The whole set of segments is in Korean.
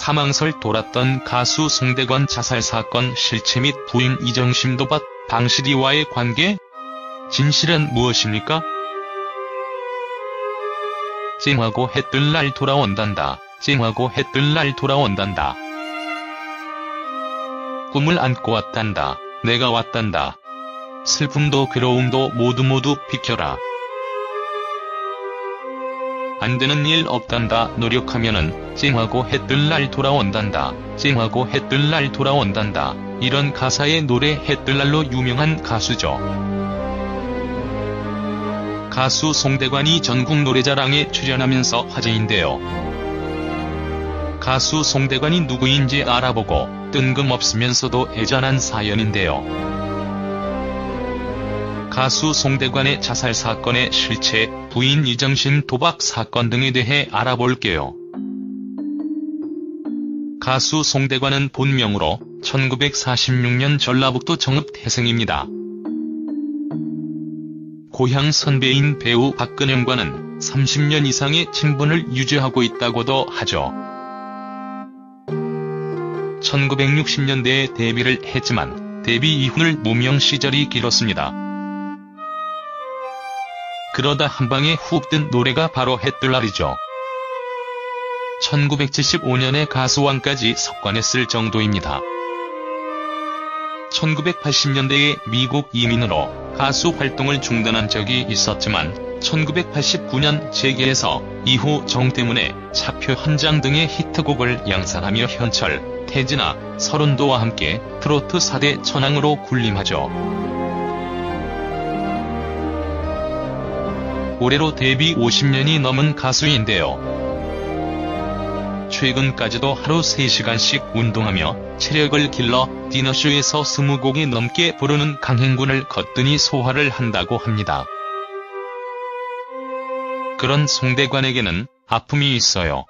사망설 돌았던 가수 송대관 자살 사건 실체 및 부인 이정심 도박 방실이와의 관계? 진실은 무엇입니까? 쨍하고 해 뜰 날 돌아온단다. 쨍하고 해 뜰 날 돌아온단다. 꿈을 안고 왔단다. 내가 왔단다. 슬픔도 괴로움도 모두 비켜라. 안 되는 일 없단다. 노력하면은 쨍하고 해 뜰 날 돌아온단다. 쨍하고 해 뜰 날 돌아온단다. 이런 가사의 노래 해 뜰 날로 유명한 가수죠. 가수 송대관이 전국 노래자랑에 출연하면서 화제인데요. 가수 송대관이 누구인지 알아보고 뜬금없으면서도 애잔한 사연인데요. 가수 송대관의 자살 사건의 실체, 부인 이정심 도박 사건 등에 대해 알아볼게요. 가수 송대관은 본명으로 1946년 전라북도 정읍 태생입니다. 고향 선배인 배우 박근영과는 30년 이상의 친분을 유지하고 있다고도 하죠. 1960년대에 데뷔를 했지만 데뷔 이후는 무명 시절이 길었습니다. 그러다 한방에 훅 뜬 노래가 바로 해 뜰 날이죠. 1975년에 가수왕까지 석권했을 정도입니다. 1980년대에 미국 이민으로 가수 활동을 중단한 적이 있었지만 1989년 재계에서 이후 정 때문에 차표 한 장 등의 히트곡을 양산하며 현철, 태진아, 서른도와 함께 트로트 4대 천왕으로 군림하죠. 올해로 데뷔 50년이 넘은 가수인데요. 최근까지도 하루 3시간씩 운동하며 체력을 길러 디너쇼에서 20곡이 넘게 부르는 강행군을 거뜬히 소화를 한다고 합니다. 그런 송대관에게는 아픔이 있어요.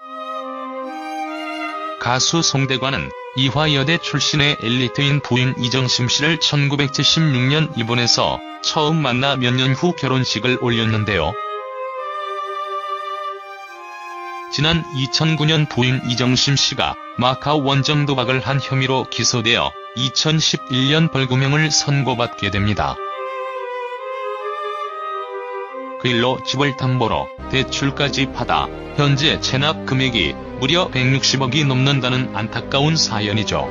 가수 송대관은 이화여대 출신의 엘리트인 부인 이정심 씨를 1976년 일본에서 처음 만나 몇 년 후 결혼식을 올렸는데요. 지난 2009년 부인 이정심 씨가 마카오 원정 도박을 한 혐의로 기소되어 2011년 벌금형을 선고받게 됩니다. 그 일로 집을 담보로 대출까지 받아 현재 체납 금액이 무려 160억이 넘는다는 안타까운 사연이죠.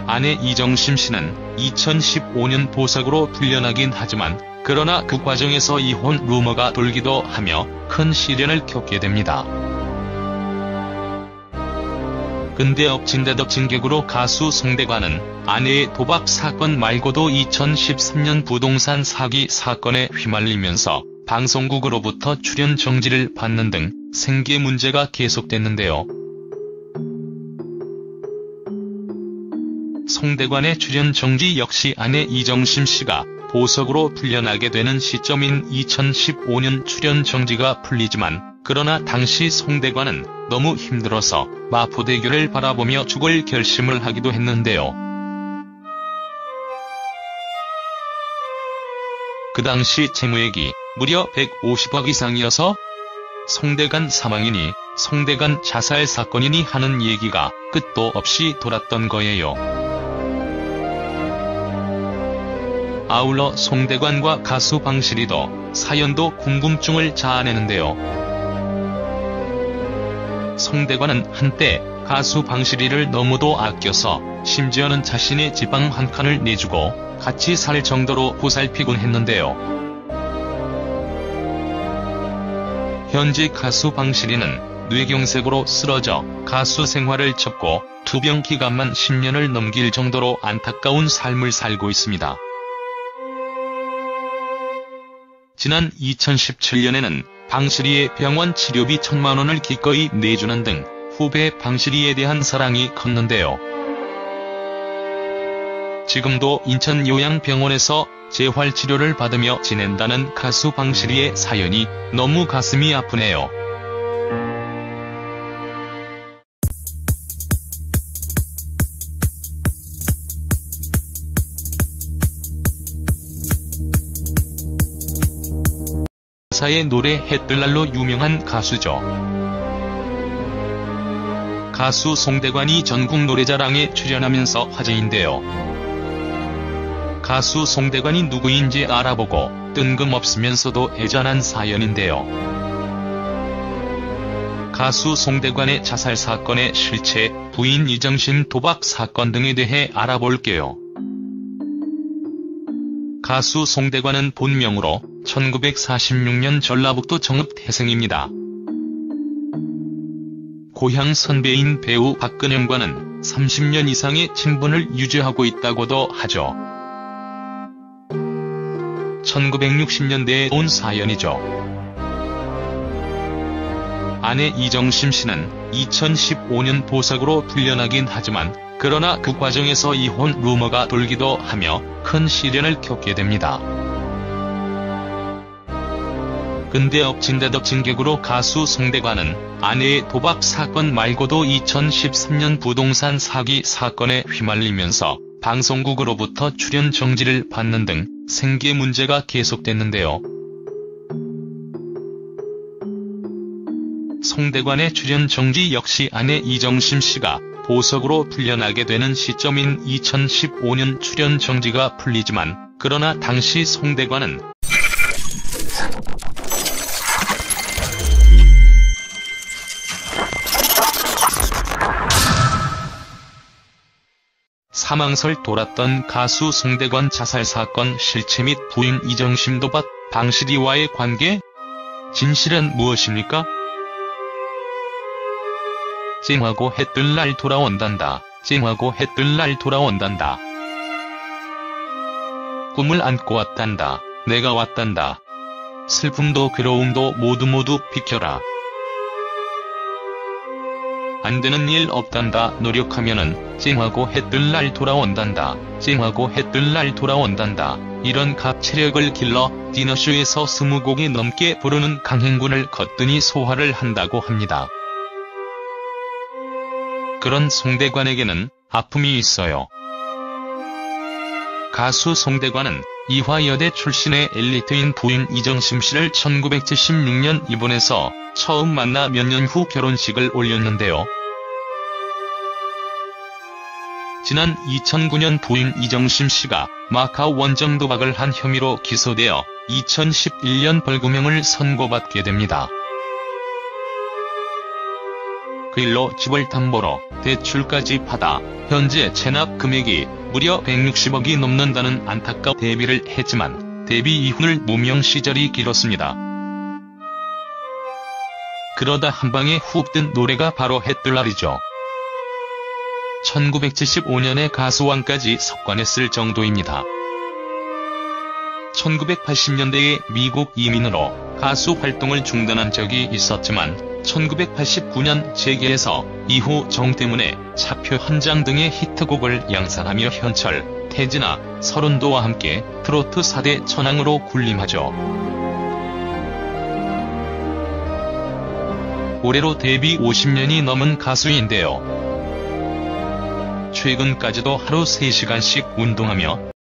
아내 이정심 씨는 2015년 보석으로 풀려나긴 하지만 그러나 그 과정에서 이혼 루머가 돌기도 하며 큰 시련을 겪게 됩니다. 근데 엎친 데 덮친 격으로 가수 송대관은 아내의 도박 사건 말고도 2013년 부동산 사기 사건에 휘말리면서 방송국으로부터 출연 정지를 받는 등 생계 문제가 계속됐는데요. 송대관의 출연 정지 역시 아내 이정심 씨가 보석으로 풀려나게 되는 시점인 2015년 출연 정지가 풀리지만 그러나 당시 송대관은 너무 힘들어서 마포대교를 바라보며 죽을 결심을 하기도 했는데요. 그 당시 채무액이 무려 150억 이상이어서 송대관 사망이니 송대관 자살 사건이니 하는 얘기가 끝도 없이 돌았던 거예요. 아울러 송대관과 가수 방실이도 사연도 궁금증을 자아내는데요. 송대관은 한때 가수 방실이를 너무도 아껴서 심지어는 자신의 지방 한 칸을 내주고 같이 살 정도로 보살피곤 했는데요. 현재 가수 방실이는 뇌경색으로 쓰러져 가수 생활을 접고 투병 기간만 10년을 넘길 정도로 안타까운 삶을 살고 있습니다. 지난 2017년에는 방실이의 병원 치료비 1,000만 원을 기꺼이 내주는 등 후배 방실이에 대한 사랑이 컸는데요. 지금도 인천 요양병원에서 재활치료를 받으며 지낸다는 가수 방실이의 사연이 너무 가슴이 아프네요. 가사의 노래 해 뜰 날로 유명한 가수죠. 가수 송대관이 전국 노래자랑에 출연하면서 화제인데요. 가수 송대관이 누구인지 알아보고 뜬금없으면서도 애잔한 사연인데요. 가수 송대관의 자살 사건의 실체, 부인 이정심 도박 사건 등에 대해 알아볼게요. 가수 송대관은 본명으로 1946년 전라북도 정읍 태생입니다. 고향 선배인 배우 박근영과는 30년 이상의 친분을 유지하고 있다고도 하죠. 1960년대에 온 사연이죠. 아내 이정심 씨는 2015년 보석으로 풀려나긴 하지만 그러나 그 과정에서 이혼 루머가 돌기도 하며 큰 시련을 겪게 됩니다. 근데 엎친 데 덮친 격으로 가수 송대관은 아내의 도박 사건 말고도 2013년 부동산 사기 사건에 휘말리면서 방송국으로부터 출연 정지를 받는 등 생계 문제가 계속됐는데요. 송대관의 출연 정지 역시 아내 이정심 씨가 보석으로 풀려나게 되는 시점인 2015년 출연 정지가 풀리지만 그러나 당시 송대관은 사망설 돌았던 가수 송대관 자살 사건 실체 및 부인 이정심 도박 방실이와의 관계? 진실은 무엇입니까? 쨍하고 해 뜰 날 돌아온단다. 쨍하고 해 뜰 날 돌아온단다. 꿈을 안고 왔단다. 내가 왔단다. 슬픔도 괴로움도 모두 비켜라. 안 되는 일 없단다. 노력하면은 쨍하고 해 뜰 날 돌아온단다. 쨍하고 해 뜰 날 돌아온단다. 이런 갑체력을 길러 디너쇼에서 20곡이 넘게 부르는 강행군을 거뜬히 소화를 한다고 합니다. 그런 송대관에게는 아픔이 있어요. 가수 송대관은 이화여대 출신의 엘리트인 부인 이정심 씨를 1976년 입원해서 처음 만나 몇 년 후 결혼식을 올렸는데요. 지난 2009년 부인 이정심 씨가 마카오 원정 도박을 한 혐의로 기소되어 2011년 벌금형을 선고받게 됩니다. 그 일로 집을 담보로 대출까지 받아 현재 체납 금액이 무려 160억이 넘는다는 안타까운 데뷔를 했지만 데뷔 이후를 무명 시절이 길었습니다. 그러다 한방에 훅 뜬 노래가 바로 해 뜰 날이죠. 1975년에 가수왕까지 석관했을 정도입니다. 1980년대에 미국 이민으로 가수 활동을 중단한 적이 있었지만 1989년 재계에서 이후 정 때문에 차표 한 장 등의 히트곡을 양산하며 현철, 태진아, 서른도와 함께 트로트 4대 천왕으로 군림하죠. 올해로 데뷔 50년이 넘은 가수인데요. 최근까지도 하루 3시간씩 운동하며